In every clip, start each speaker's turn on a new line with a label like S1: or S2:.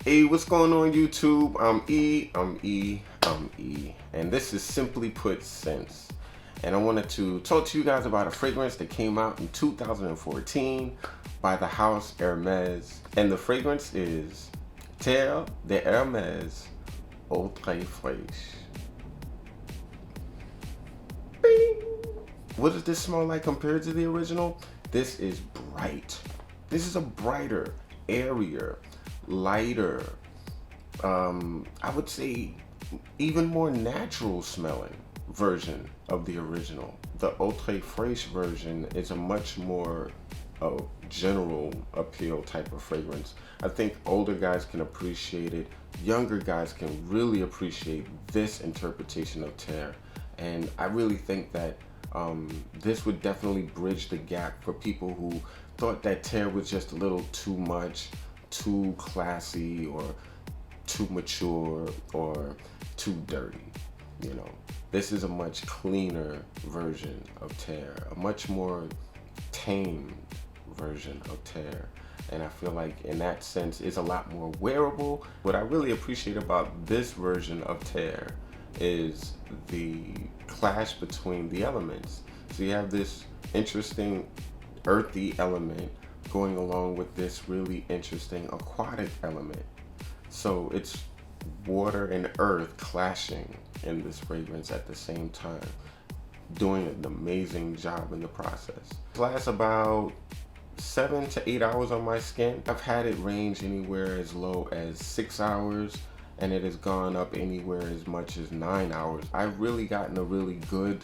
S1: Hey, what's going on YouTube? I'm E, and this is Simply Put Scents. And I wanted to talk to you guys about a fragrance that came out in 2014 by the house Hermes. And the fragrance is Terre de Hermes Eau Fraiche. Bing! What does this smell like compared to the original? This is bright. This is a brighter, airier, lighter, I would say even more natural smelling version of the original. The Eau Fraiche version is a much more general appeal type of fragrance. I think older guys can appreciate it. Younger guys can really appreciate this interpretation of Terre. And I really think that this would definitely bridge the gap for people who thought that Terre was just a little too much, too classy, or too mature, or too dirty. You know, this is a much cleaner version of Terre, a much more tamed version of Terre. And I feel like in that sense it's a lot more wearable. What I really appreciate about this version of Terre is the clash between the elements. So you have this interesting earthy element going along with this really interesting aquatic element. So it's water and earth clashing in this fragrance at the same time, doing an amazing job in the process. It lasts about 7 to 8 hours on my skin. I've had it range anywhere as low as 6 hours, and it has gone up anywhere as much as 9 hours. I've really gotten a really good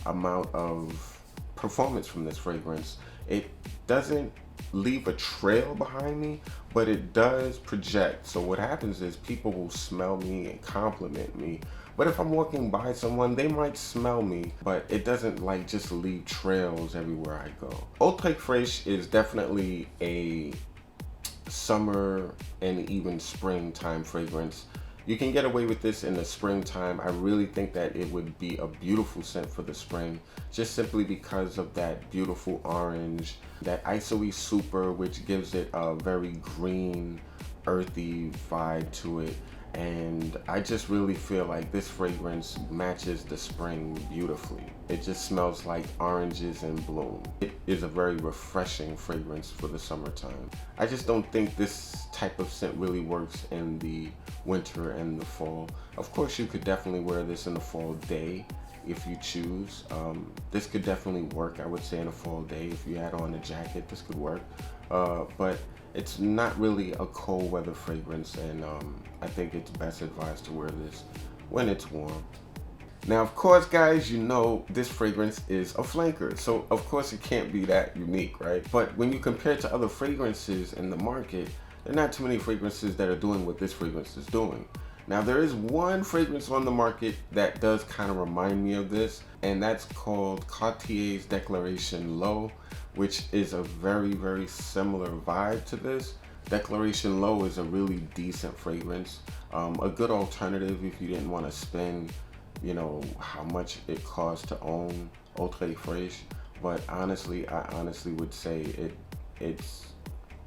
S1: amount of performance from this fragrance. It doesn't leave a trail behind me, but it does project. So what happens is people will smell me and compliment me, but if I'm walking by someone, they might smell me, but it doesn't like just leave trails everywhere I go. Eau Fraiche is definitely a summer and even springtime fragrance. You can get away with this in the springtime. I really think that it would be a beautiful scent for the spring, just simply because of that beautiful orange, that isoe super, which gives it a very green, earthy vibe to it. And I just really feel like this fragrance matches the spring beautifully. It just smells like oranges in bloom. It is a very refreshing fragrance for the summertime. I just don't think this type of scent really works in the winter and the fall. Of course, you could definitely wear this in the fall day if you choose. This could definitely work, I would say, in a fall day. If you had on a jacket, this could work. But it's not really a cold weather fragrance, and I think it's best advised to wear this when it's warm. Now, of course, guys, you know this fragrance is a flanker, so of course it can't be that unique, right? But when you compare it to other fragrances in the market, there are not too many fragrances that are doing what this fragrance is doing. Now, there is one fragrance on the market that does kind of remind me of this, and that's called Cartier's Declaration Low, which is a very, very similar vibe to this. Declaration Low is a really decent fragrance, a good alternative if you didn't want to spend, you know, how much it costs to own Eau Fraiche. But honestly, I honestly would say it's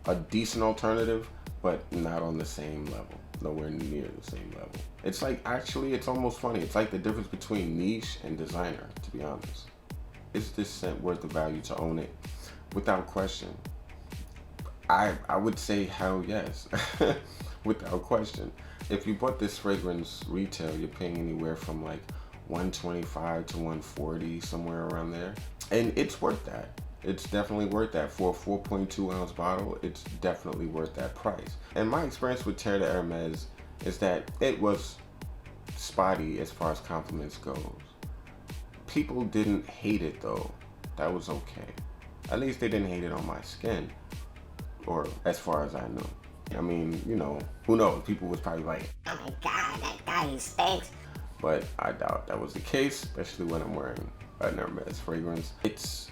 S1: a decent alternative, but not on the same level, nowhere near the same level. It's like, actually, it's almost funny. It's like the difference between niche and designer, to be honest. Is this scent worth the value to own it? Without question. I would say hell yes, without question. If you bought this fragrance retail, you're paying anywhere from like $125 to $140, somewhere around there. And it's worth that. It's definitely worth that. For a 4.2 ounce bottle, it's definitely worth that price. And my experience with Terre de Hermes is that it was spotty as far as compliments goes. People didn't hate it though. That was okay. At least they didn't hate it on my skin, or as far as I know. I mean, you know, who knows? People was probably like, oh my God, that guy, he stinks. But I doubt that was the case, especially when I'm wearing an Hermes fragrance. It's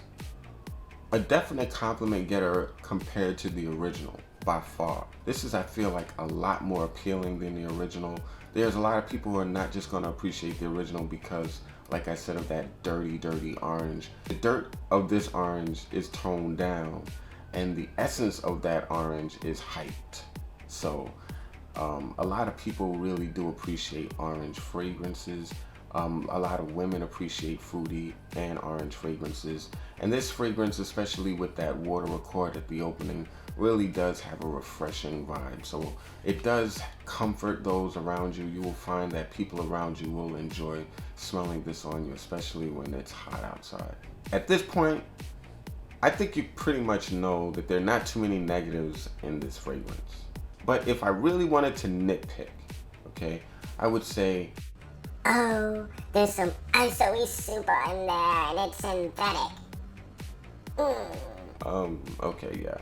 S1: a definite compliment getter compared to the original, by far. This is, I feel like, a lot more appealing than the original. There's a lot of people who are not just gonna appreciate the original because, like I said, of that dirty, dirty orange. The dirt of this orange is toned down, and the essence of that orange is hyped. So A lot of people really do appreciate orange fragrances. A lot of women appreciate fruity and orange fragrances. And this fragrance, especially with that water accord at the opening, really does have a refreshing vibe. So it does comfort those around you. You will find that people around you will enjoy smelling this on you, especially when it's hot outside. At this point, I think you pretty much know that there are not too many negatives in this fragrance. But if I really wanted to nitpick, okay, I would say,
S2: oh, there's some ISO-E super in there and it's synthetic.
S1: Okay, yeah.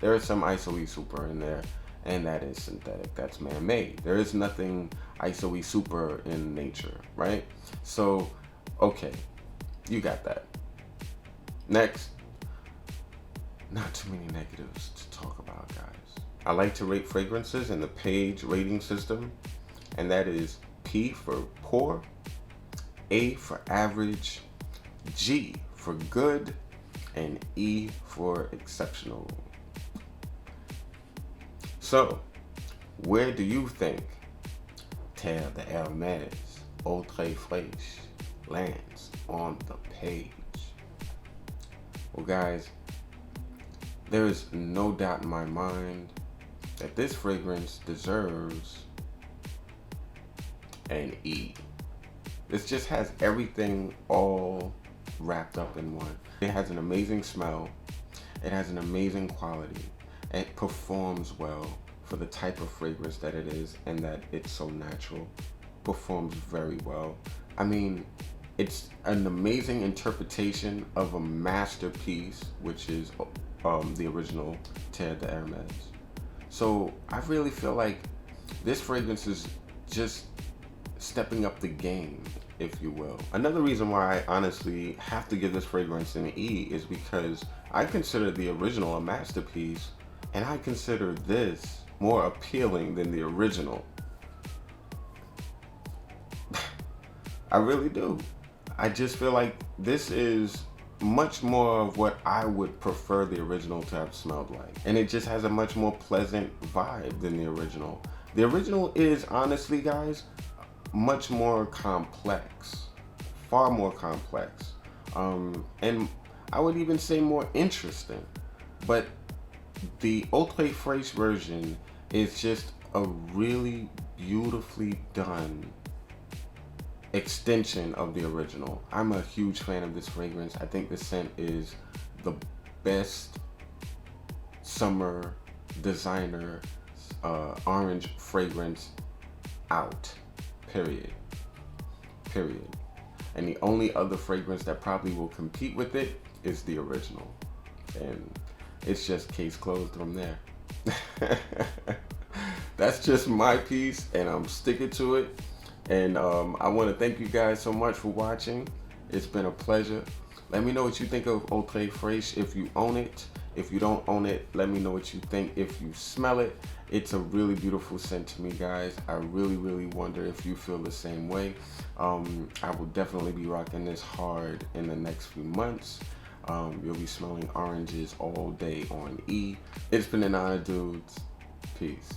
S1: There is some ISO-E super in there, and that is synthetic. That's man-made. There is nothing ISO-E super in nature, right? So, okay, you got that. Next, not too many negatives to talk about, guys. I like to rate fragrances in the P.A.G.E rating system, and that is P for poor, A for average, G for good, and E for exceptional. So, where do you think Terre de Hermes Eau Fraiche lands on the page? Well, guys, there is no doubt in my mind that this fragrance deserves an E. This just has everything all wrapped up in one. It has an amazing smell. It has an amazing quality. It performs well for the type of fragrance that it is, and that it's so natural. Performs very well. I mean, it's an amazing interpretation of a masterpiece, which is the original Terre de Hermes. So I really feel like this fragrance is just stepping up the game, if you will. Another reason why I honestly have to give this fragrance an E is because I consider the original a masterpiece, and I consider this more appealing than the original. I really do. I just feel like this is much more of what I would prefer the original to have smelled like. And it just has a much more pleasant vibe than the original. The original is, honestly, guys, much more complex. Far more complex. And I would even say more interesting. But the Eau Fraiche version is just a really beautifully done extension of the original. I'm a huge fan of this fragrance. I think the scent is the best summer designer orange fragrance out, period. And the only other fragrance that probably will compete with it is the original, and it's just case closed from there. That's just my piece, and I'm sticking to it. And I want to thank you guys so much for watching. It's been a pleasure. Let me know what you think of Eau Fraiche if you own it. If you don't own it, let me know what you think if you smell it. It's a really beautiful scent to me, guys. I really, really wonder if you feel the same way. I will definitely be rocking this hard in the next few months. You'll be smelling oranges all day on E. It's been an honor, dudes. Peace.